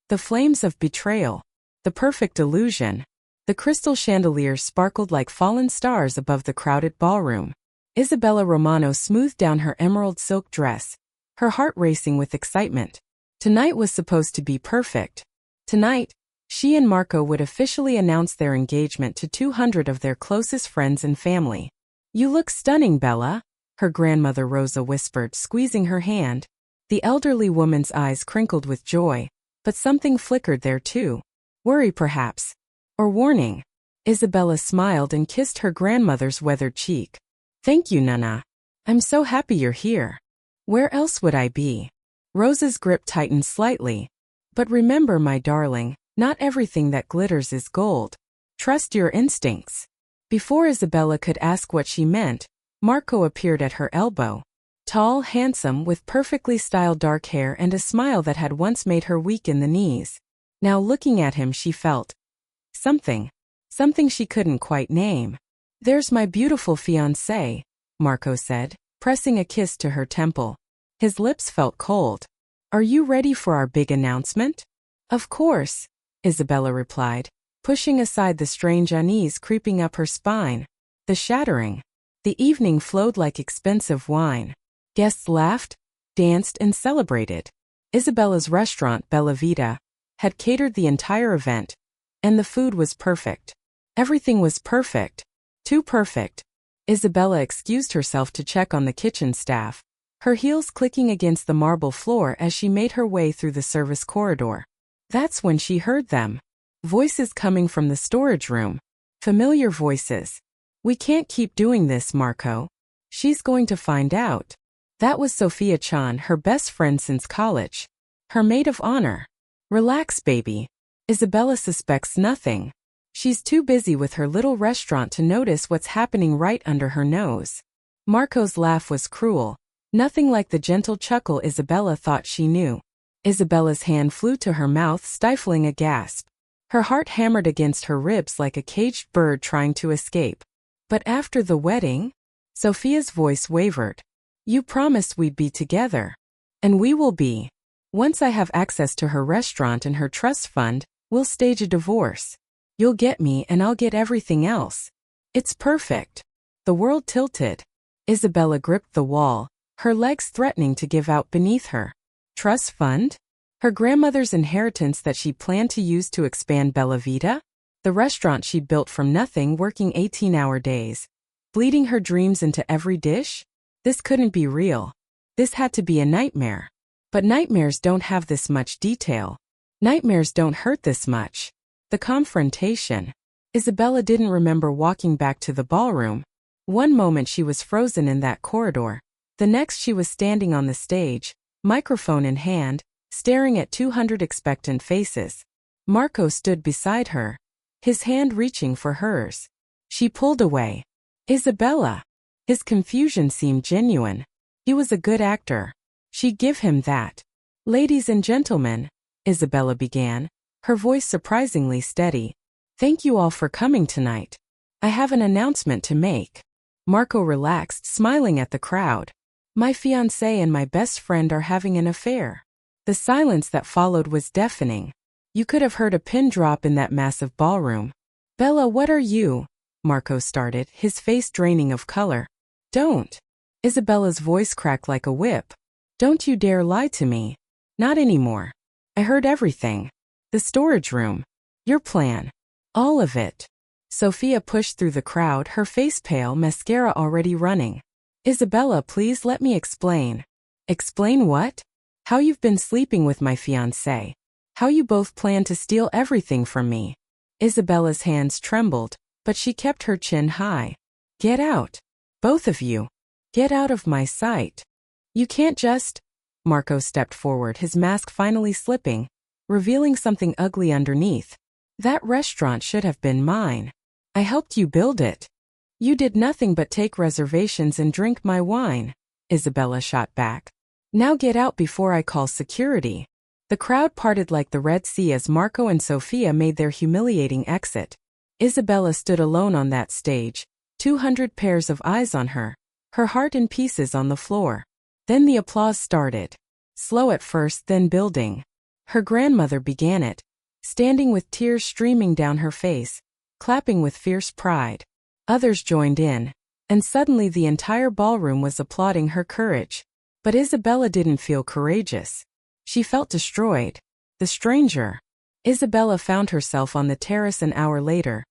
The flames of betrayal. The perfect illusion. The crystal chandeliers sparkled like fallen stars above the crowded ballroom. Isabella Romano smoothed down her emerald silk dress, her heart racing with excitement. Tonight was supposed to be perfect. Tonight, she and Marco would officially announce their engagement to 200 of their closest friends and family. "You look stunning, Bella," her grandmother Rosa whispered, squeezing her hand. The elderly woman's eyes crinkled with joy, but something flickered there too. Worry perhaps. Or warning. Isabella smiled and kissed her grandmother's weathered cheek. "Thank you, Nana. I'm so happy you're here. Where else would I be?" Rosa's grip tightened slightly. "But remember, my darling, not everything that glitters is gold. Trust your instincts." Before Isabella could ask what she meant, Marco appeared at her elbow. Tall, handsome, with perfectly styled dark hair and a smile that had once made her weak in the knees. Now looking at him she felt something she couldn't quite name. "There's my beautiful fiancé," Marco said, pressing a kiss to her temple. His lips felt cold. "Are you ready for our big announcement?" "Of course," Isabella replied, pushing aside the strange unease creeping up her spine. The shattering. The evening flowed like expensive wine. Guests laughed, danced, and celebrated. Isabella's restaurant, Bella Vita, had catered the entire event, and the food was perfect. Everything was perfect. Too perfect. Isabella excused herself to check on the kitchen staff, her heels clicking against the marble floor as she made her way through the service corridor. That's when she heard them. Voices coming from the storage room. Familiar voices. "We can't keep doing this, Marco. She's going to find out." That was Sophia Chan, her best friend since college. Her maid of honor. "Relax, baby. Isabella suspects nothing. She's too busy with her little restaurant to notice what's happening right under her nose." Marco's laugh was cruel, nothing like the gentle chuckle Isabella thought she knew. Isabella's hand flew to her mouth, stifling a gasp. Her heart hammered against her ribs like a caged bird trying to escape. "But after the wedding?" Sophia's voice wavered. "You promised we'd be together. And we will be. Once I have access to her restaurant and her trust fund, we'll stage a divorce. You'll get me and I'll get everything else. It's perfect." The world tilted. Isabella gripped the wall, her legs threatening to give out beneath her. Trust fund? Her grandmother's inheritance that she planned to use to expand Bella Vita? The restaurant she'd built from nothing, working 18-hour days, bleeding her dreams into every dish? This couldn't be real. This had to be a nightmare. But nightmares don't have this much detail. Nightmares don't hurt this much. The confrontation. Isabella didn't remember walking back to the ballroom. One moment she was frozen in that corridor. The next she was standing on the stage, microphone in hand, staring at 200 expectant faces. Marco stood beside her, his hand reaching for hers. She pulled away. "Isabella." His confusion seemed genuine. He was a good actor. She'd give him that. "Ladies and gentlemen," Isabella began, her voice surprisingly steady. "Thank you all for coming tonight. I have an announcement to make." Marco relaxed, smiling at the crowd. "My fiancé and my best friend are having an affair." The silence that followed was deafening. You could have heard a pin drop in that massive ballroom. "Bella, what are you?" Marco started, his face draining of color. "Don't." Isabella's voice cracked like a whip. "Don't you dare lie to me. Not anymore. I heard everything. The storage room. Your plan. All of it." Sophia pushed through the crowd, her face pale, mascara already running. "Isabella, please let me explain." "Explain what?" "How you've been sleeping with my fiancé. How you both plan to steal everything from me." Isabella's hands trembled, but she kept her chin high. "Get out. Both of you. Get out of my sight. You can't just—" Marco stepped forward, his mask finally slipping, revealing something ugly underneath. "That restaurant should have been mine. I helped you build it. You did nothing but take reservations and drink my wine," Isabella shot back. "Now get out before I call security." The crowd parted like the Red Sea as Marco and Sophia made their humiliating exit. Isabella stood alone on that stage, 200 pairs of eyes on her, her heart in pieces on the floor. Then the applause started. Slow at first, then building. Her grandmother began it, standing with tears streaming down her face, clapping with fierce pride. Others joined in, and suddenly the entire ballroom was applauding her courage. But Isabella didn't feel courageous. She felt destroyed. The stranger. Isabella found herself on the terrace an hour later,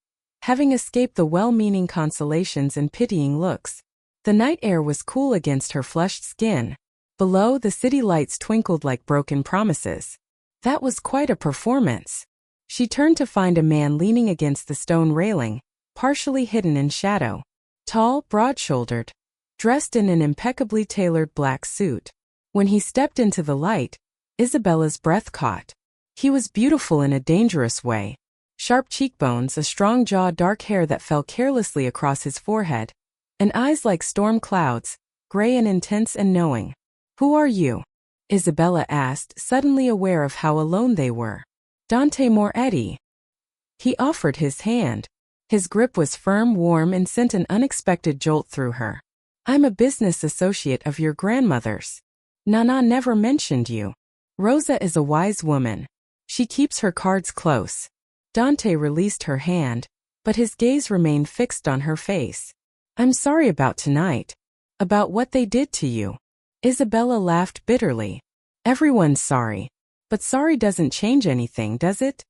having escaped the well-meaning consolations and pitying looks. The night air was cool against her flushed skin. Below, the city lights twinkled like broken promises. That was quite a performance. She turned to find a man leaning against the stone railing, partially hidden in shadow. Tall, broad-shouldered, dressed in an impeccably tailored black suit. When he stepped into the light, Isabella's breath caught. He was beautiful in a dangerous way. Sharp cheekbones, a strong jaw, dark hair that fell carelessly across his forehead, and eyes like storm clouds, gray and intense and knowing. "Who are you?" Isabella asked, suddenly aware of how alone they were. "Dante Moretti." He offered his hand. His grip was firm, warm, and sent an unexpected jolt through her. "I'm a business associate of your grandmother's. Nana never mentioned you. Rosa is a wise woman. She keeps her cards close." Dante released her hand, but his gaze remained fixed on her face. "I'm sorry about tonight. About what they did to you." Isabella laughed bitterly. "Everyone's sorry. But sorry doesn't change anything, does it?"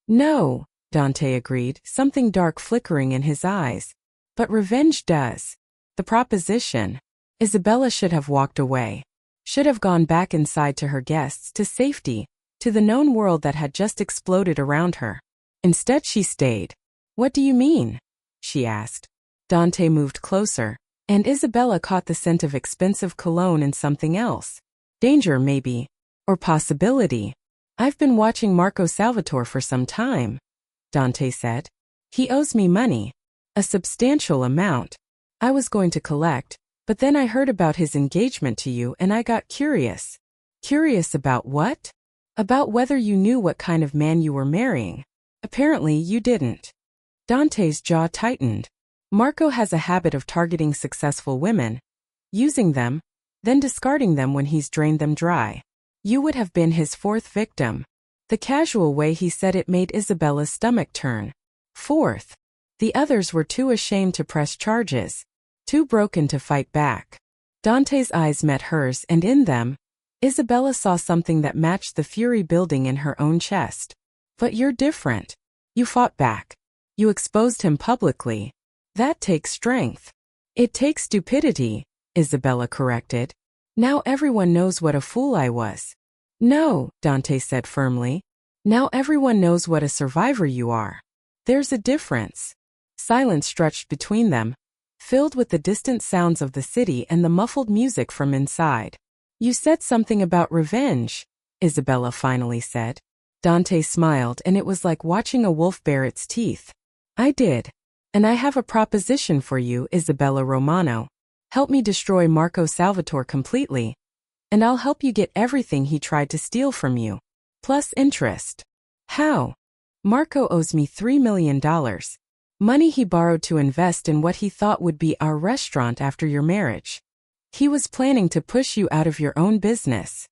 "No," Dante agreed, something dark flickering in his eyes. "But revenge does." The proposition. Isabella should have walked away. Should have gone back inside to her guests, to safety, to the known world that had just exploded around her. Instead she stayed. "What do you mean?" she asked. Dante moved closer, and Isabella caught the scent of expensive cologne and something else. Danger, maybe. Or possibility. "I've been watching Marco Salvatore for some time," Dante said. "He owes me money. A substantial amount. I was going to collect, but then I heard about his engagement to you and I got curious." "Curious about what?" "About whether you knew what kind of man you were marrying. Apparently you didn't." Dante's jaw tightened. Marco has a habit of targeting successful women, using them, then discarding them when he's drained them dry. You would have been his fourth victim. The casual way he said it made Isabella's stomach turn. Fourth. The others were too ashamed to press charges, too broken to fight back. Dante's eyes met hers, and in them, Isabella saw something that matched the fury building in her own chest. "But you're different. You fought back. You exposed him publicly. That takes strength." "It takes stupidity," Isabella corrected. "Now everyone knows what a fool I was." "No," Dante said firmly. "Now everyone knows what a survivor you are. There's a difference." Silence stretched between them, filled with the distant sounds of the city and the muffled music from inside. "You said something about revenge," Isabella finally said. Dante smiled, and it was like watching a wolf bare its teeth. "I did. And I have a proposition for you, Isabella Romano. Help me destroy Marco Salvatore completely, and I'll help you get everything he tried to steal from you. Plus interest." "How?" "Marco owes me $3 million. Money he borrowed to invest in what he thought would be our restaurant after your marriage. He was planning to push you out of your own business."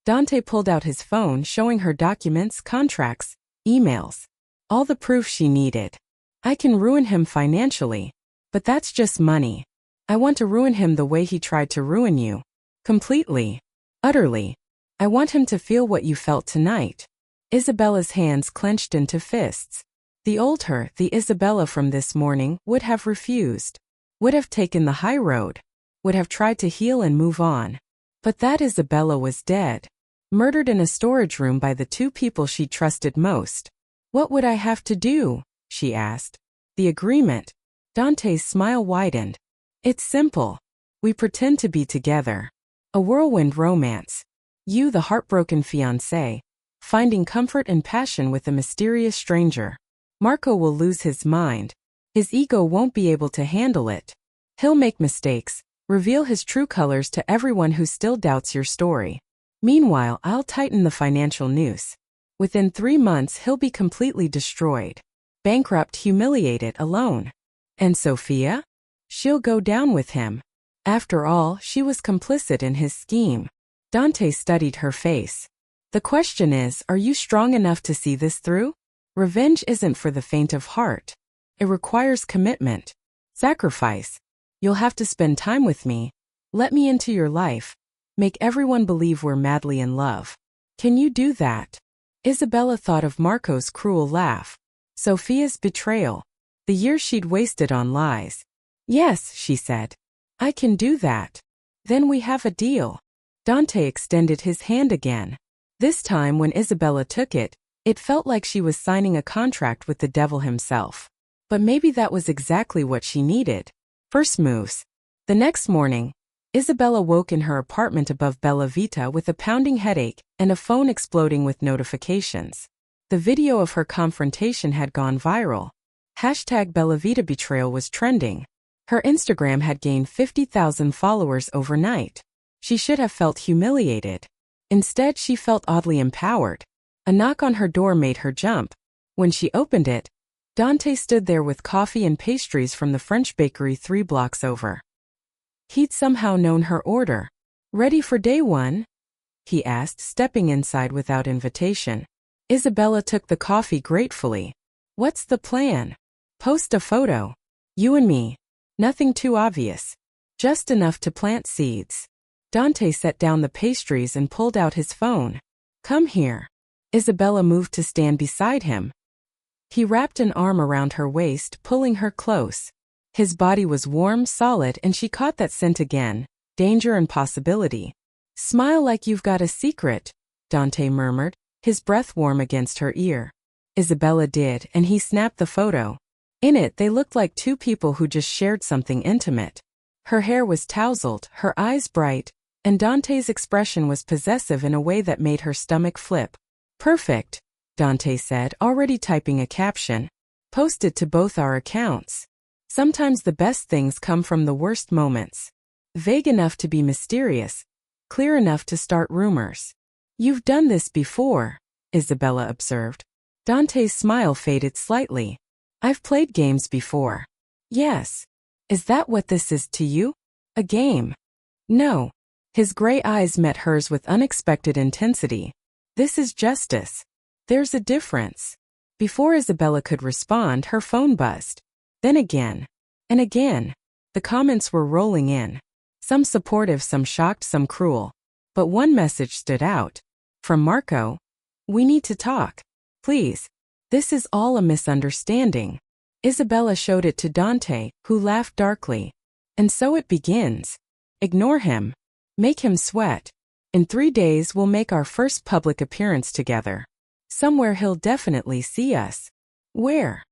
Dante pulled out his phone, showing her documents, contracts, emails. All the proof she needed. "I can ruin him financially, but that's just money. I want to ruin him the way he tried to ruin you. Completely. Utterly. I want him to feel what you felt tonight." Isabella's hands clenched into fists. The old her, the Isabella from this morning, would have refused. Would have taken the high road. Would have tried to heal and move on. But that Isabella was dead. Murdered in a storage room by the two people she trusted most. "What would I have to do?" she asked. "The agreement." Dante's smile widened. "It's simple. We pretend to be together. A whirlwind romance. You, the heartbroken fiancé, finding comfort and passion with a mysterious stranger. Marco will lose his mind. His ego won't be able to handle it. He'll make mistakes, reveal his true colors to everyone who still doubts your story. Meanwhile, I'll tighten the financial noose. Within 3 months, he'll be completely destroyed. Bankrupt, humiliated, alone. And Sophia? She'll go down with him. After all, she was complicit in his scheme." Dante studied her face. The question is, are you strong enough to see this through? Revenge isn't for the faint of heart. It requires commitment. Sacrifice. You'll have to spend time with me. Let me into your life. Make everyone believe we're madly in love. Can you do that? Isabella thought of Marco's cruel laugh. Sophia's betrayal. The years she'd wasted on lies. Yes, she said. I can do that. Then we have a deal. Dante extended his hand again. This time when Isabella took it, it felt like she was signing a contract with the devil himself. But maybe that was exactly what she needed. First moves. The next morning, Isabella woke in her apartment above Bella Vita with a pounding headache and a phone exploding with notifications. The video of her confrontation had gone viral. #BellaVita betrayal was trending. Her Instagram had gained 50,000 followers overnight. She should have felt humiliated. Instead, she felt oddly empowered. A knock on her door made her jump. When she opened it, Dante stood there with coffee and pastries from the French bakery 3 blocks over. He'd somehow known her order. Ready for day one? He asked, stepping inside without invitation. Isabella took the coffee gratefully. What's the plan? Post a photo. You and me. Nothing too obvious. Just enough to plant seeds. Dante set down the pastries and pulled out his phone. Come here. Isabella moved to stand beside him. He wrapped an arm around her waist, pulling her close. His body was warm, solid, and she caught that scent again, danger and possibility. Smile like you've got a secret, Dante murmured, his breath warm against her ear. Isabella did, and he snapped the photo. In it, they looked like two people who just shared something intimate. Her hair was tousled, her eyes bright, and Dante's expression was possessive in a way that made her stomach flip. Perfect, Dante said, already typing a caption. Post it to both our accounts. Sometimes the best things come from the worst moments. Vague enough to be mysterious, clear enough to start rumors. You've done this before, Isabella observed. Dante's smile faded slightly. I've played games before. Yes. Is that what this is to you? A game? No. His gray eyes met hers with unexpected intensity. This is justice. There's a difference. Before Isabella could respond, her phone buzzed. Then again. And again. The comments were rolling in. Some supportive, some shocked, some cruel. But one message stood out. From Marco. We need to talk. Please. This is all a misunderstanding. Isabella showed it to Dante, who laughed darkly. And so it begins. Ignore him. Make him sweat. In 3 days we'll make our first public appearance together. Somewhere he'll definitely see us. Where?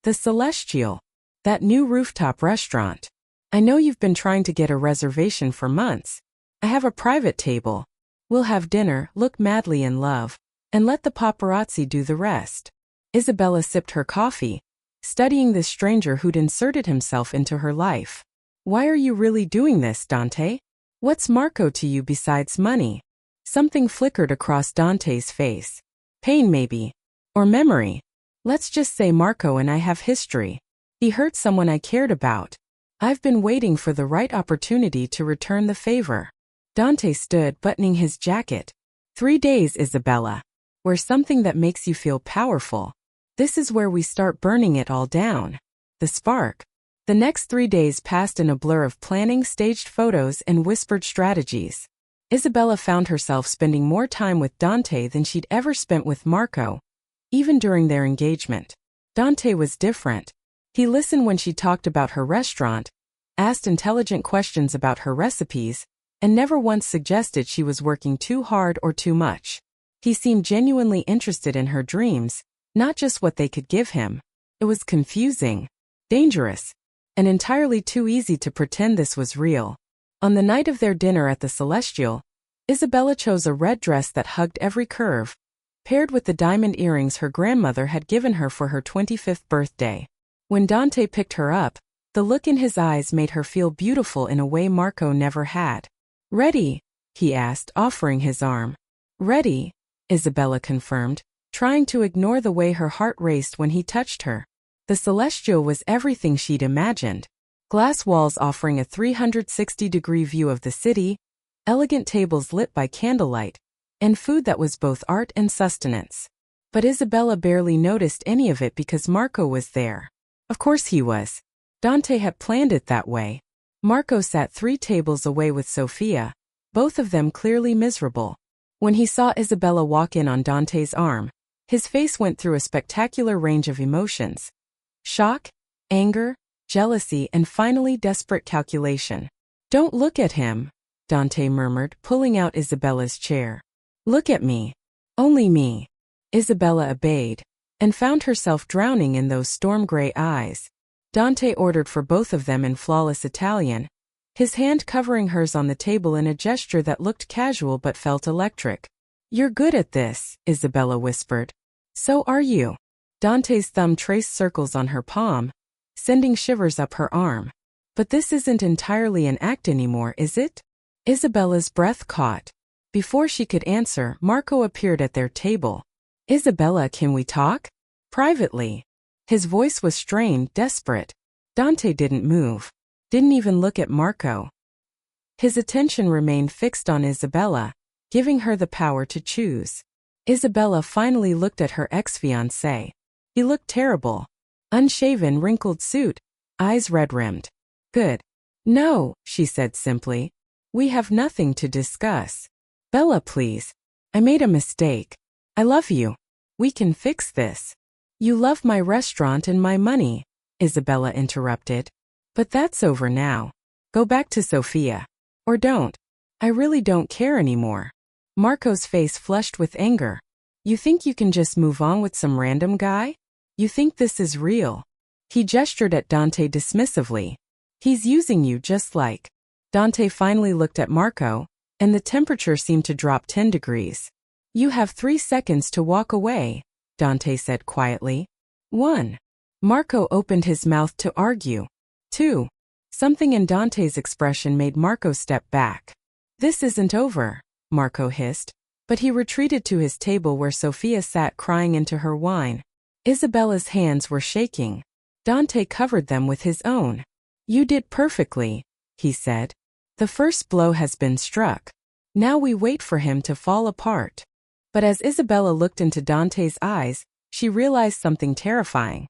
The Celestial. That new rooftop restaurant. I know you've been trying to get a reservation for months. I have a private table. We'll have dinner, look madly in love, and let the paparazzi do the rest. Isabella sipped her coffee, studying this stranger who'd inserted himself into her life. Why are you really doing this, Dante? What's Marco to you besides money? Something flickered across Dante's face. Pain maybe. Or memory. Let's just say Marco and I have history. He hurt someone I cared about. I've been waiting for the right opportunity to return the favor. Dante stood, buttoning his jacket. 3 days, Isabella. Wear something that makes you feel powerful. This is where we start burning it all down. The spark. The next 3 days passed in a blur of planning, staged photos, and whispered strategies. Isabella found herself spending more time with Dante than she'd ever spent with Marco, even during their engagement. Dante was different. He listened when she talked about her restaurant, asked intelligent questions about her recipes, and never once suggested she was working too hard or too much. He seemed genuinely interested in her dreams, not just what they could give him. It was confusing, dangerous, and entirely too easy to pretend this was real. On the night of their dinner at the Celestial, Isabella chose a red dress that hugged every curve, paired with the diamond earrings her grandmother had given her for her 25th birthday. When Dante picked her up, the look in his eyes made her feel beautiful in a way Marco never had. Ready? He asked, offering his arm. Ready, Isabella confirmed, trying to ignore the way her heart raced when he touched her. The Celestial was everything she'd imagined. Glass walls offering a 360-degree view of the city, elegant tables lit by candlelight, and food that was both art and sustenance. But Isabella barely noticed any of it because Marco was there. Of course he was. Dante had planned it that way. Marco sat 3 tables away with Sophia, both of them clearly miserable. When he saw Isabella walk in on Dante's arm, his face went through a spectacular range of emotions. Shock, anger, jealousy, and finally desperate calculation. "Don't look at him," Dante murmured, pulling out Isabella's chair. "Look at me. Only me." Isabella obeyed, and found herself drowning in those storm-gray eyes. Dante ordered for both of them in flawless Italian, his hand covering hers on the table in a gesture that looked casual but felt electric. "You're good at this," Isabella whispered. "So are you." Dante's thumb traced circles on her palm, sending shivers up her arm. "But this isn't entirely an act anymore, is it?" Isabella's breath caught. Before she could answer, Marco appeared at their table. "Isabella, can we talk? Privately." His voice was strained, desperate. Dante didn't move. Didn't even look at Marco. His attention remained fixed on Isabella, giving her the power to choose. Isabella finally looked at her ex-fiancé. He looked terrible. Unshaven, wrinkled suit, eyes red-rimmed. "Good." "No," she said simply. "We have nothing to discuss." "Bella, please. I made a mistake. I love you. We can fix this." "You love my restaurant and my money," Isabella interrupted. "But that's over now. Go back to Sophia. Or don't. I really don't care anymore." Marco's face flushed with anger. "You think you can just move on with some random guy? You think this is real?" He gestured at Dante dismissively. "He's using you just like." Dante finally looked at Marco, and the temperature seemed to drop 10 degrees. "You have 3 seconds to walk away," Dante said quietly. 1. Marco opened his mouth to argue. 2. Something in Dante's expression made Marco step back. "This isn't over," Marco hissed, but he retreated to his table where Sophia sat crying into her wine. Isabella's hands were shaking. Dante covered them with his own. "You did perfectly," he said. "The first blow has been struck. Now we wait for him to fall apart." But as Isabella looked into Dante's eyes, she realized something terrifying.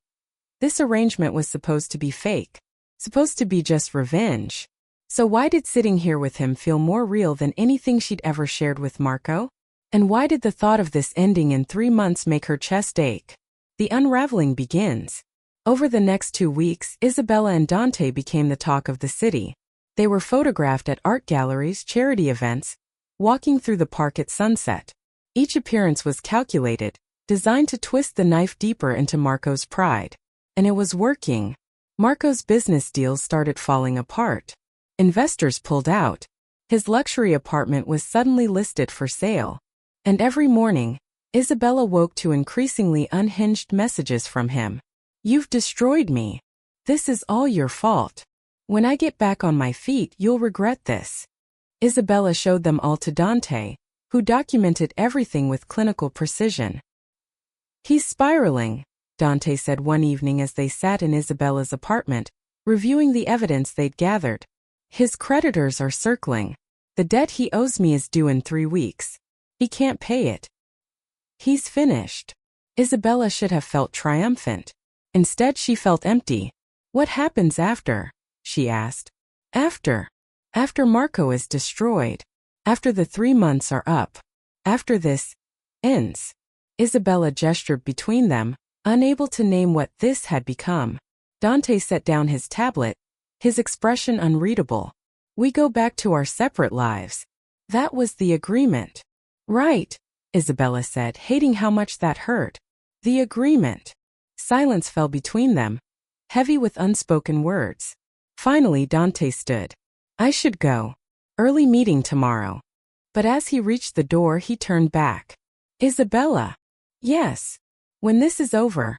This arrangement was supposed to be fake, supposed to be just revenge. So why did sitting here with him feel more real than anything she'd ever shared with Marco? And why did the thought of this ending in 3 months make her chest ache? The unraveling begins. Over the next 2 weeks, Isabella and Dante became the talk of the city. They were photographed at art galleries, charity events, walking through the park at sunset. Each appearance was calculated, designed to twist the knife deeper into Marco's pride. And it was working. Marco's business deals started falling apart. Investors pulled out. His luxury apartment was suddenly listed for sale. And every morning, Isabella woke to increasingly unhinged messages from him. "You've destroyed me. This is all your fault. When I get back on my feet, you'll regret this." Isabella showed them all to Dante, who documented everything with clinical precision. "He's spiraling," Dante said one evening as they sat in Isabella's apartment, reviewing the evidence they'd gathered. "His creditors are circling. The debt he owes me is due in 3 weeks. He can't pay it. He's finished." Isabella should have felt triumphant. Instead, she felt empty. "What happens after?" she asked. After Marco is destroyed. After the 3 months are up. After this ends." Isabella gestured between them, unable to name what this had become. Dante set down his tablet, his expression unreadable. "We go back to our separate lives. That was the agreement." "Right," Isabella said, hating how much that hurt. "The agreement." Silence fell between them, heavy with unspoken words. Finally Dante stood. "I should go. Early meeting tomorrow." But as he reached the door, he turned back. "Isabella." "Yes. When this is over.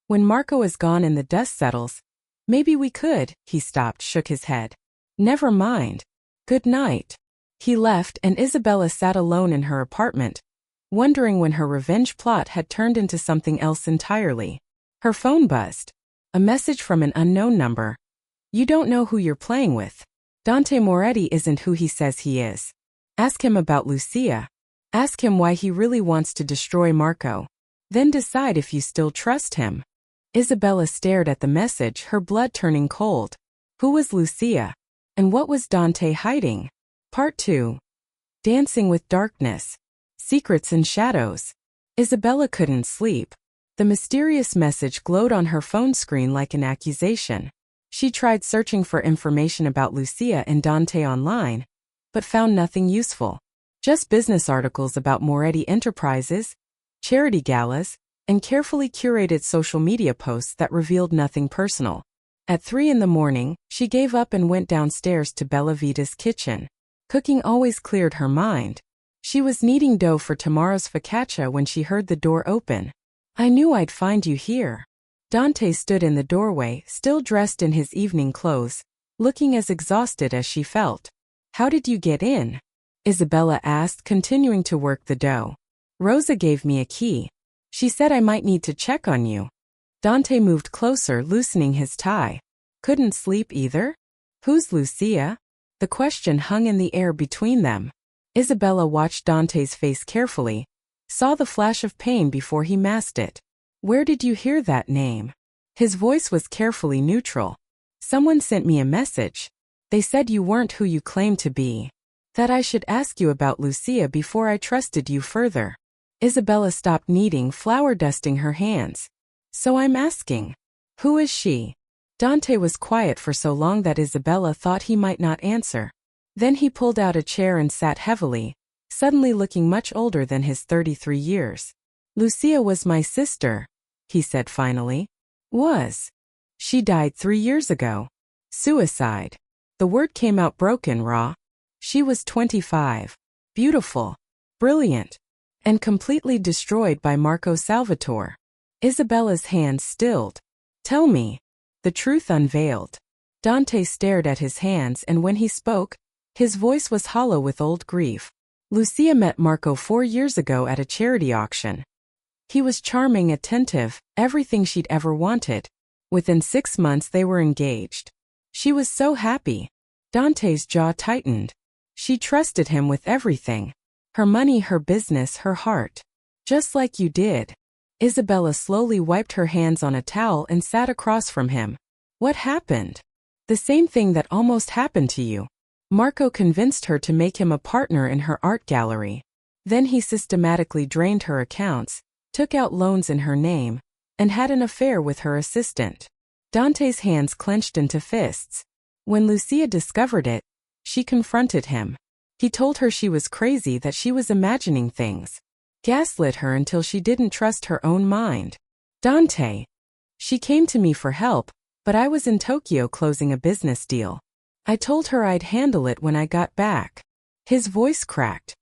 When Marco is gone and the dust settles. Maybe we could." He stopped, shook his head. "Never mind. Good night." He left, and Isabella sat alone in her apartment, wondering when her revenge plot had turned into something else entirely. Her phone buzzed. A message from an unknown number. "You don't know who you're playing with. Dante Moretti isn't who he says he is. Ask him about Lucia." Ask him why he really wants to destroy Marco. Then decide if you still trust him. Isabella stared at the message, her blood turning cold. Who was Lucia? And what was Dante hiding? Part 2. Dancing with Darkness. Secrets and Shadows. Isabella couldn't sleep. The mysterious message glowed on her phone screen like an accusation. She tried searching for information about Lucia and Dante online, but found nothing useful. Just business articles about Moretti Enterprises, charity galas, and carefully curated social media posts that revealed nothing personal. At 3 in the morning, she gave up and went downstairs to Bella Vita's kitchen. Cooking always cleared her mind. She was kneading dough for tomorrow's focaccia when she heard the door open. I knew I'd find you here. Dante stood in the doorway, still dressed in his evening clothes, looking as exhausted as she felt. How did you get in? Isabella asked, continuing to work the dough. Rosa gave me a key. She said I might need to check on you. Dante moved closer, loosening his tie. Couldn't sleep either? Who's Lucia? The question hung in the air between them. Isabella watched Dante's face carefully, saw the flash of pain before he masked it. Where did you hear that name? His voice was carefully neutral. Someone sent me a message. They said you weren't who you claimed to be. That I should ask you about Lucia before I trusted you further. Isabella stopped kneading, flour dusting her hands. So I'm asking. Who is she? Dante was quiet for so long that Isabella thought he might not answer. Then he pulled out a chair and sat heavily, suddenly looking much older than his 33 years. Lucia was my sister, he said finally. Was. She died 3 years ago. Suicide. The word came out broken, raw. She was 25. Beautiful. Brilliant. And completely destroyed by Marco Salvatore. Isabella's hands stilled. Tell me. The truth unveiled. Dante stared at his hands, and when he spoke, his voice was hollow with old grief. Lucia met Marco 4 years ago at a charity auction. He was charming, attentive, everything she'd ever wanted. Within 6 months they were engaged. She was so happy. Dante's jaw tightened. She trusted him with everything. Her money, her business, her heart. Just like you did. Isabella slowly wiped her hands on a towel and sat across from him. What happened? The same thing that almost happened to you. Marco convinced her to make him a partner in her art gallery. Then he systematically drained her accounts, took out loans in her name, and had an affair with her assistant. Dante's hands clenched into fists. When Lucia discovered it, she confronted him. He told her she was crazy, that she was imagining things. Gaslit her until she didn't trust her own mind. Dante. She came to me for help, but I was in Tokyo closing a business deal. I told her I'd handle it when I got back. His voice cracked.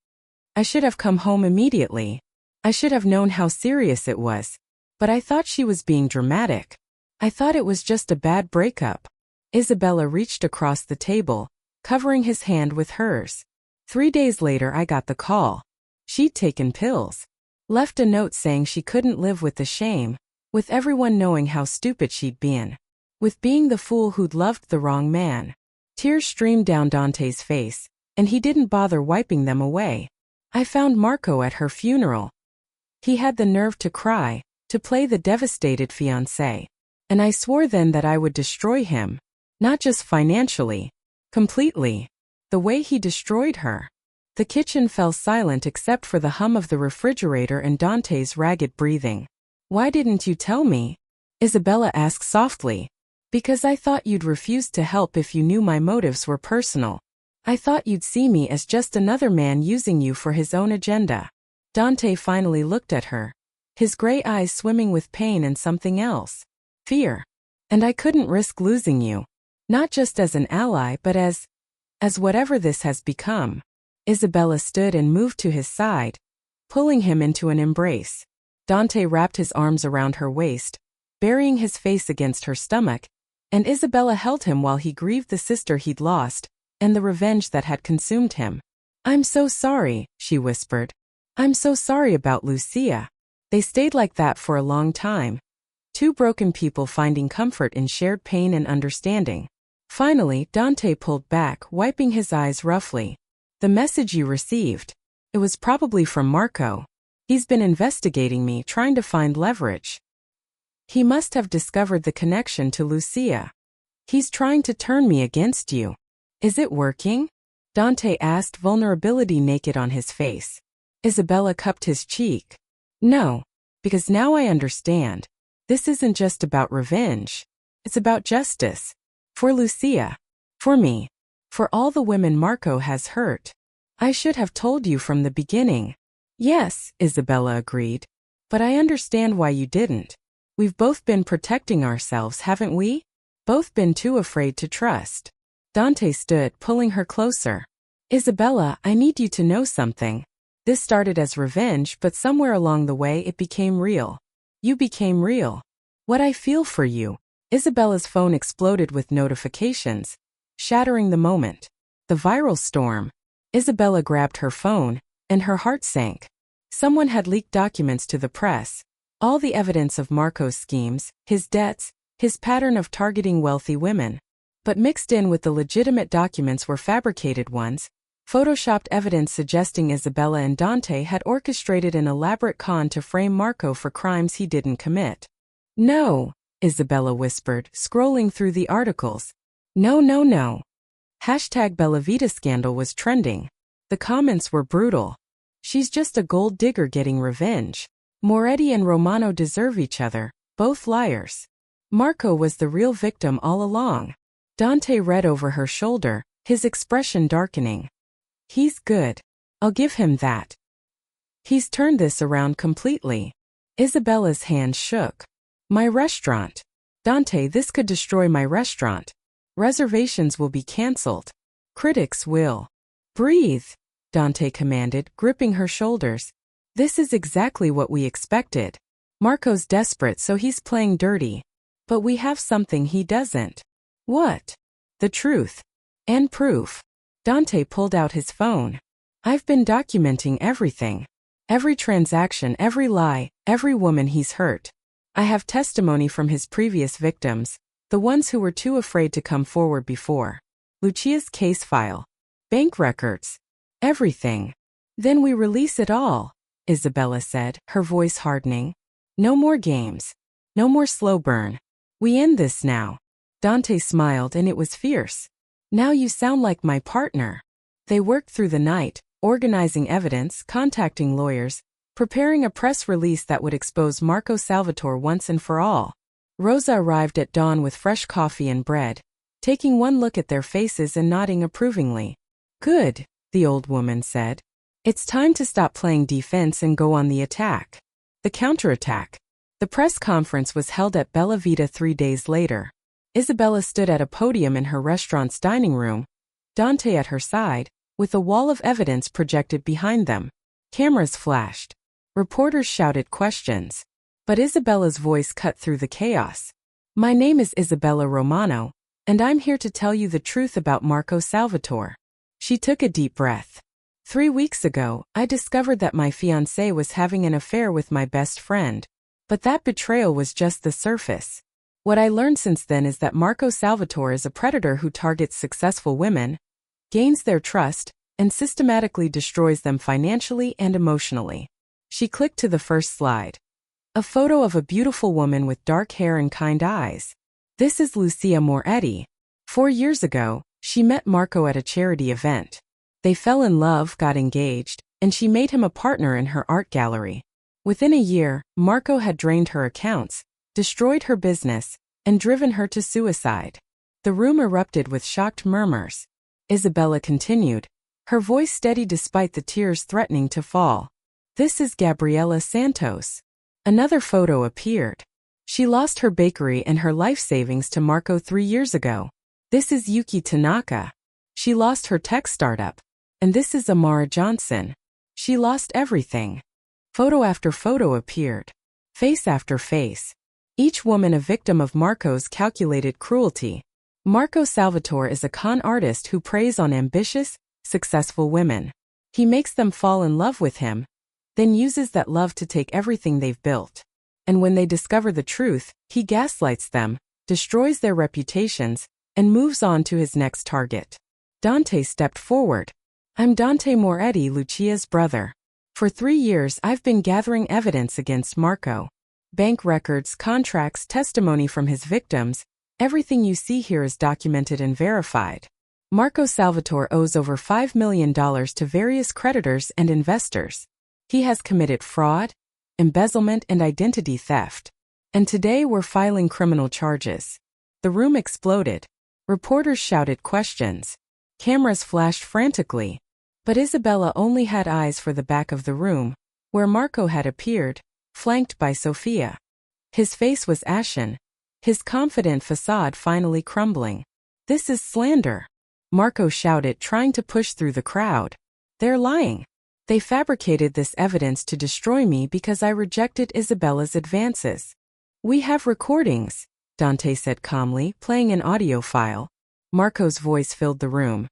I should have come home immediately. I should have known how serious it was. But I thought she was being dramatic. I thought it was just a bad breakup. Isabella reached across the table, covering his hand with hers. 3 days later I got the call. She'd taken pills. Left a note saying she couldn't live with the shame, with everyone knowing how stupid she'd been. With being the fool who'd loved the wrong man. Tears streamed down Dante's face, and he didn't bother wiping them away. I found Marco at her funeral. He had the nerve to cry, to play the devastated fiancé. And I swore then that I would destroy him. Not just financially. Completely. The way he destroyed her. The kitchen fell silent except for the hum of the refrigerator and Dante's ragged breathing. Why didn't you tell me? Isabella asked softly. Because I thought you'd refuse to help if you knew my motives were personal. I thought you'd see me as just another man using you for his own agenda. Dante finally looked at her. His gray eyes swimming with pain and something else. Fear. And I couldn't risk losing you. Not just as an ally but as whatever this has become. Isabella stood and moved to his side, pulling him into an embrace. Dante wrapped his arms around her waist, burying his face against her stomach, and Isabella held him while he grieved the sister he'd lost, and the revenge that had consumed him. I'm so sorry, she whispered. I'm so sorry about Lucia. They stayed like that for a long time. 2 broken people finding comfort in shared pain and understanding. Finally, Dante pulled back, wiping his eyes roughly. The message you received. It was probably from Marco. He's been investigating me, trying to find leverage. He must have discovered the connection to Lucia. He's trying to turn me against you. Is it working? Dante asked, vulnerability naked on his face. Isabella cupped his cheek. No, because now I understand. This isn't just about revenge. It's about justice. For Lucia. For me. For all the women Marco has hurt. I should have told you from the beginning. Yes, Isabella agreed. But I understand why you didn't. We've both been protecting ourselves, haven't we? Both been too afraid to trust. Dante stood, pulling her closer. Isabella, I need you to know something. This started as revenge, but somewhere along the way it became real. You became real. What I feel for you. Isabella's phone exploded with notifications, shattering the moment. The viral storm. Isabella grabbed her phone, and her heart sank. Someone had leaked documents to the press. All the evidence of Marco's schemes, his debts, his pattern of targeting wealthy women. But mixed in with the legitimate documents were fabricated ones, photoshopped evidence suggesting Isabella and Dante had orchestrated an elaborate con to frame Marco for crimes he didn't commit. No, Isabella whispered, scrolling through the articles. No, no, no. Hashtag Bellavita scandal was trending. The comments were brutal. She's just a gold digger getting revenge. Moretti and Romano deserve each other, both liars. Marco was the real victim all along. Dante read over her shoulder, his expression darkening. He's good. I'll give him that. He's turned this around completely. Isabella's hand shook. My restaurant. Dante, this could destroy my restaurant. Reservations will be cancelled. Critics will. Breathe, Dante commanded, gripping her shoulders. This is exactly what we expected. Marco's desperate, so he's playing dirty. But we have something he doesn't. What? The truth. And proof. Dante pulled out his phone. I've been documenting everything. Every transaction, every lie, every woman he's hurt. I have testimony from his previous victims, the ones who were too afraid to come forward before. Lucia's case file. Bank records. Everything. Then we release it all, Isabella said, her voice hardening. No more games. No more slow burn. We end this now. Dante smiled, and it was fierce. Now you sound like my partner. They worked through the night, organizing evidence, contacting lawyers, preparing a press release that would expose Marco Salvatore once and for all. Rosa arrived at dawn with fresh coffee and bread, taking one look at their faces and nodding approvingly. Good, the old woman said. It's time to stop playing defense and go on the attack. The counterattack. The press conference was held at Bella Vita 3 days later. Isabella stood at a podium in her restaurant's dining room, Dante at her side, with a wall of evidence projected behind them. Cameras flashed. Reporters shouted questions. But Isabella's voice cut through the chaos. My name is Isabella Romano, and I'm here to tell you the truth about Marco Salvatore. She took a deep breath. 3 weeks ago, I discovered that my fiancé was having an affair with my best friend. But that betrayal was just the surface. What I learned since then is that Marco Salvatore is a predator who targets successful women, gains their trust, and systematically destroys them financially and emotionally. She clicked to the first slide. A photo of a beautiful woman with dark hair and kind eyes. This is Lucia Moretti. 4 years ago, she met Marco at a charity event. They fell in love, got engaged, and she made him a partner in her art gallery. Within a year, Marco had drained her accounts, destroyed her business, and driven her to suicide. The room erupted with shocked murmurs. Isabella continued, her voice steady despite the tears threatening to fall. This is Gabriela Santos. Another photo appeared. She lost her bakery and her life savings to Marco 3 years ago. This is Yuki Tanaka. She lost her tech startup. And this is Amara Johnson. She lost everything. Photo after photo appeared. Face after face. Each woman a victim of Marco's calculated cruelty. Marco Salvatore is a con artist who preys on ambitious, successful women. He makes them fall in love with him, then uses that love to take everything they've built. And when they discover the truth, he gaslights them, destroys their reputations, and moves on to his next target. Dante stepped forward. I'm Dante Moretti, Lucia's brother. For 3 years I've been gathering evidence against Marco. Bank records, contracts, testimony from his victims. Everything you see here is documented and verified. Marco Salvatore owes over $5 million to various creditors and investors. He has committed fraud, embezzlement, and identity theft. And today we're filing criminal charges. The room exploded. Reporters shouted questions. Cameras flashed frantically. But Isabella only had eyes for the back of the room, where Marco had appeared, flanked by Sofia. His face was ashen, his confident facade finally crumbling. "This is slander," Marco shouted, trying to push through the crowd. "They're lying. They fabricated this evidence to destroy me because I rejected Isabella's advances." "We have recordings," Dante said calmly, playing an audio file. Marco's voice filled the room.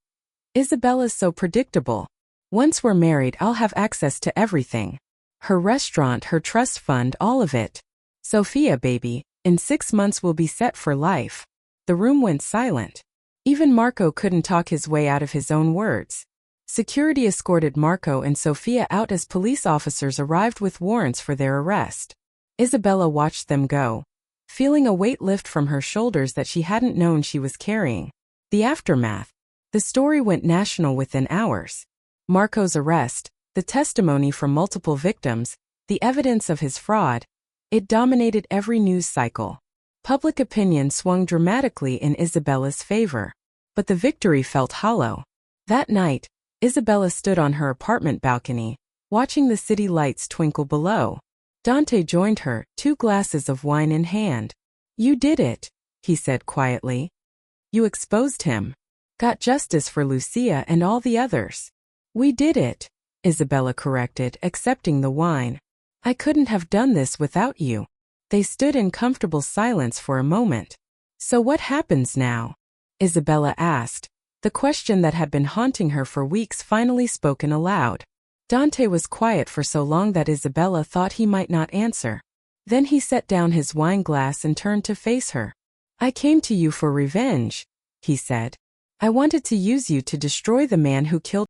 "Isabella's so predictable. Once we're married, I'll have access to everything. Her restaurant, her trust fund, all of it. Sofia, baby, in 6 months we'll be set for life." The room went silent. Even Marco couldn't talk his way out of his own words. Security escorted Marco and Sofia out as police officers arrived with warrants for their arrest. Isabella watched them go, feeling a weight lift from her shoulders that she hadn't known she was carrying. The aftermath. The story went national within hours. Marco's arrest, the testimony from multiple victims, the evidence of his fraud, it dominated every news cycle. Public opinion swung dramatically in Isabella's favor. But the victory felt hollow. That night, Isabella stood on her apartment balcony, watching the city lights twinkle below. Dante joined her, 2 glasses of wine in hand. "You did it," he said quietly. "You exposed him. Got justice for Lucia and all the others." "We did it," Isabella corrected, accepting the wine. "I couldn't have done this without you." They stood in comfortable silence for a moment. "So what happens now?" Isabella asked, the question that had been haunting her for weeks finally spoken aloud. Dante was quiet for so long that Isabella thought he might not answer. Then he set down his wine glass and turned to face her. "I came to you for revenge," he said. "I wanted to use you to destroy the man who killed